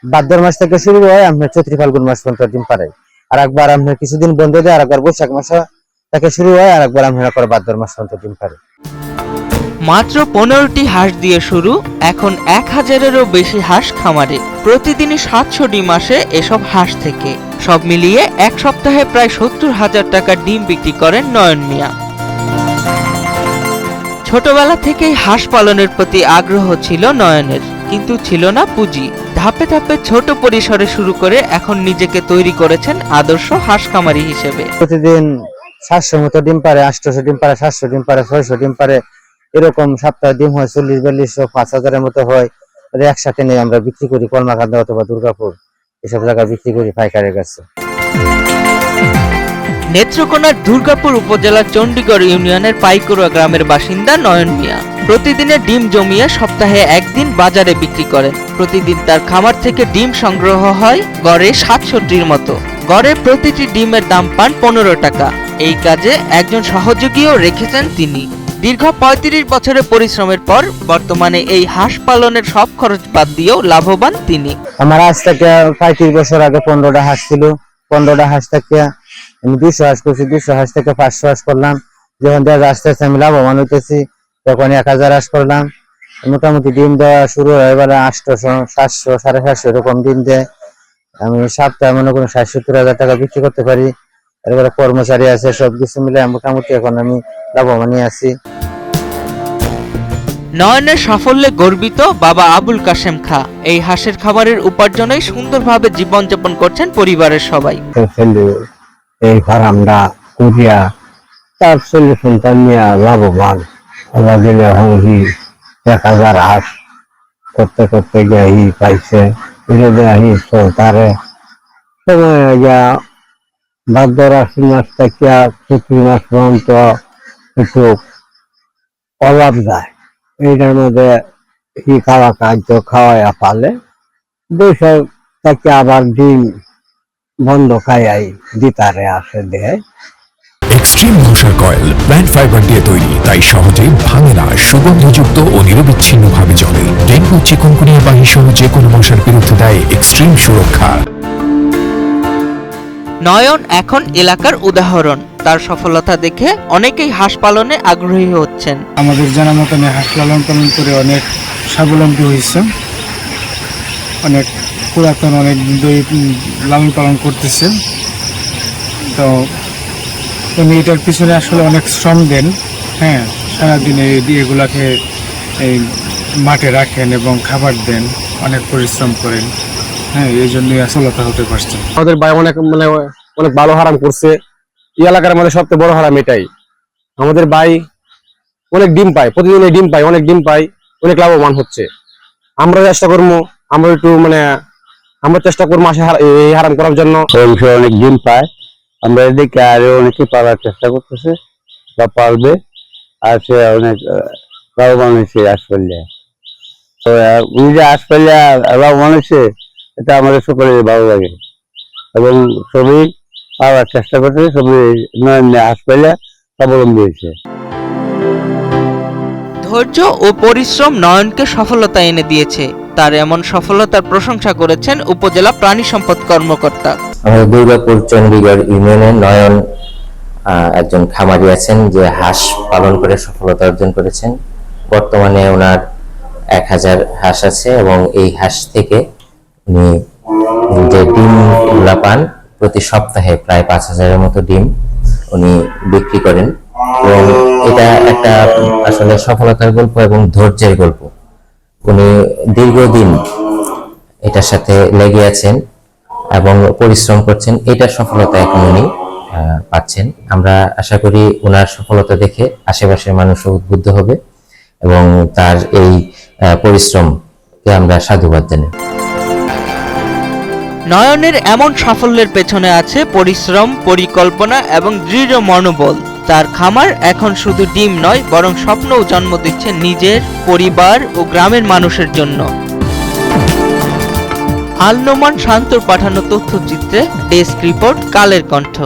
ভাদ্র মাস থেকে শুরু হয় আপনার চৈত্র ফাল্গুন মাস পর্যন্ত ডিম পারে। আর একবার আপনার কিছুদিন বন্ধ দেয়, আর একবার বৈশাখ মাস থেকে শুরু হয়, আর একবার আপনার ভাদ্র মাস পর্যন্ত ডিম পারে। মাত্র 15টি হাঁস দিয়ে শুরু, এখন 1000-এরও বেশি হাঁস খামারে। প্রতিদিনই 700 ডিম আসে এসব হাঁস থেকে। সব মিলিয়ে এক সপ্তাহে প্রায় 70,000 টাকার ডিম বিক্রি করেন নয়ন মিয়া। ছোটবেলা থেকেই হাঁস পালনের প্রতি আগ্রহ ছিল নয়নের, কিন্তু ছিল না পুঁজি। ধাপে ধাপে ছোট পরিসরে শুরু করে এখন নিজেকে তৈরি করেছেন আদর্শ হাঁস খামারি হিসেবে। প্রতিদিন 700 মতো ডিম পারে, 800 ডিম পারে, 700 ডিম পারে, 600 ডিম পারে, এরকম সপ্তাহে ডিম হয় 40-4200, 5000-এর মতো হয়। একসাথে নিয়ে আমরা বিক্রি করি কলমাকান্দা অথবা দুর্গাপুর এসব জায়গায় বিক্রি করি পাইকারের কাছে। নেত্রকোনার দুর্গাপুর উপজেলার চণ্ডীগড় ইউনিয়নের পাইকুড়া গ্রামের বাসিন্দা নয়ন মিয়া প্রতিদিনের ডিম জমিয়ে সপ্তাহে একদিন বাজারে বিক্রি করেন। প্রতিদিন তার খামার থেকে ডিম সংগ্রহ হয় গড়ে 700টির মতো। গড়ে প্রতিটি ডিমের দাম পান 15 টাকা। এই কাজে একজন সহযোগীও রেখেছেন তিনি। দীর্ঘ 35 বছরের পরিশ্রমের পর বর্তমানে এই হাঁস পালনের সব খরচ বাদ দিয়েও লাভবান তিনি। আমার আজ থেকে 35 বছর আগে 15টা হাঁস ছিল। 15টা হাঁস থেকে আমি 200 হাঁস করছি, 200 হাঁস থেকে 500 হাঁস করলাম। যখন দেখা আস্তে আস্তে আমি লাভবান হইতেছি, তখন 1000 হাঁস করলাম। মোটামুটি ডিম দেওয়া শুরু হয় এবারে 800, 700, 750 এরকম ডিম দেয়। আমি সপ্তাহে মনে করেন 60-70 হাজার টাকা বিক্রি করতে পারি। এরপরে কর্মচারী আছে, সবকিছু মিলে মোটামুটি এখন আমি লাভবানই আছি। নয়নের সাফল্যে গর্বিত বাবা আবুল কাশেম খা। এই হাঁসের খাবারের উপার্জনেই সুন্দরভাবে জীবনযাপন করছেন পরিবারের সবাই। এই ফার্মটা কুরিয়া তার ছেলে সন্তান নিয়ে লাভবান। আমাদের এখন 1000 হাঁস করতে করতে গিয়ে পাইছে। তারে সময় ভাদ্র আশ্বিন মাস থেকে চৈত্র মাস পর্যন্ত একটু অভাব যায়। এইটার মধ্যে খাওয়া খাদ্য খাওয়াইয়া পালে 200 থেকে আবার ডিম বন্ধ খাই দিতারে আসে দেয়। এক্সট্রিম মশার কয়েল প্ল্যান্ট ফাইবার দিয়ে তৈরি, তাই সহজে ভাঙে না, সুগন্ধযুক্ত ও নিরবিচ্ছিন্ন ভাবে জ্বলে। ডেঙ্গু, চিকুনগুনিয়া বাহিনী সহ যে কোনো মশার বিরুদ্ধে দেয় এক্সট্রিম সুরক্ষা। নয়ন এখন এলাকার উদাহরণ। তার সফলতা দেখে অনেকেই হাঁস পালনে আগ্রহী হচ্ছেন। আমাদের জানা মতন হাঁস লালন পালন করে অনেক স্বাবলম্বী হয়েছে। অনেক পুরাতন অনেক লালন পালন করতেছে। তো উনি এটার পিছনে আসলে অনেক শ্রম দেন। হ্যাঁ, সারাদিনে এগুলাকে এই মাঠে রাখেন এবং খাবার দেন, অনেক পরিশ্রম করেন। হ্যাঁ, এই জন্যই সফলতা হতে পারছে। আমাদের ভাই অনেক ভালো হারাম করছে। এই এলাকার মধ্যে সবচেয়ে বড় হারাম এটাই। আমাদের ভাই অনেক ডিম পায়, প্রতিদিন ডিম পায়, অনেক ডিম পায়, অনেক লাভবান হচ্ছে। আমরা চেষ্টা করবো, আমরা একটু আমরা চেষ্টা করবো এই হারাম করার জন্য। অনেক ডিম পায়, আমরা এদিকে আরো অনেকে পালার চেষ্টা করতেছে বা পালবে। আর সে অনেক লাভবান হয়েছে আসপাল্লা। তো উনি যে আসপাল্লা লাভবান হয়েছে, এটা আমাদের সকলের ভালো লাগে এবং সবই পাওয়ার চেষ্টা করতেছে। সবই আসপাল্লা স্বাবলম্বী হয়েছে। ধৈর্য ও পরিশ্রম নয়নকে সফলতা এনে দিয়েছে। তার এমন সফলতার প্রশংসা করেছেন উপজেলা প্রাণী সম্পদ কর্মকর্তা। আমাদের দুর্গাপুর চণ্ডীগড় ইউনিয়নের নয়ন একজন খামারি আছেন, যে হাঁস পালন করে সফলতা অর্জন করেছেন। বর্তমানে ওনার 1000 হাঁস আছে এবং এই হাঁস থেকে উনি যে ডিমগুলা পান, প্রতি সপ্তাহে প্রায় 5000-এর মতো ডিম উনি বিক্রি করেন। এবং এটা একটা আসলে সফলতার গল্প এবং ধৈর্যের গল্প। উনি দীর্ঘদিন এটার সাথে লেগে আছেন এবং পরিশ্রম করছেন। এটার সফলতা এখন উনি পাচ্ছেন। আমরা আশা করি ওনার সফলতা দেখে আশেপাশের মানুষও উদ্বুদ্ধ হবে এবং তার এই পরিশ্রমকে আমরা সাধুবাদ জানাই। নয়নের এমন সাফল্যের পেছনে আছে পরিশ্রম, পরিকল্পনা এবং দৃঢ় মনোবল। তার খামার এখন শুধু ডিম নয়, বরং স্বপ্নও জন্ম দিচ্ছে নিজের, পরিবার ও গ্রামের মানুষের জন্য। আল নোমান শান্তর পাঠানো তথ্যচিত্রে ডেস্ক রিপোর্ট, কালের কণ্ঠ।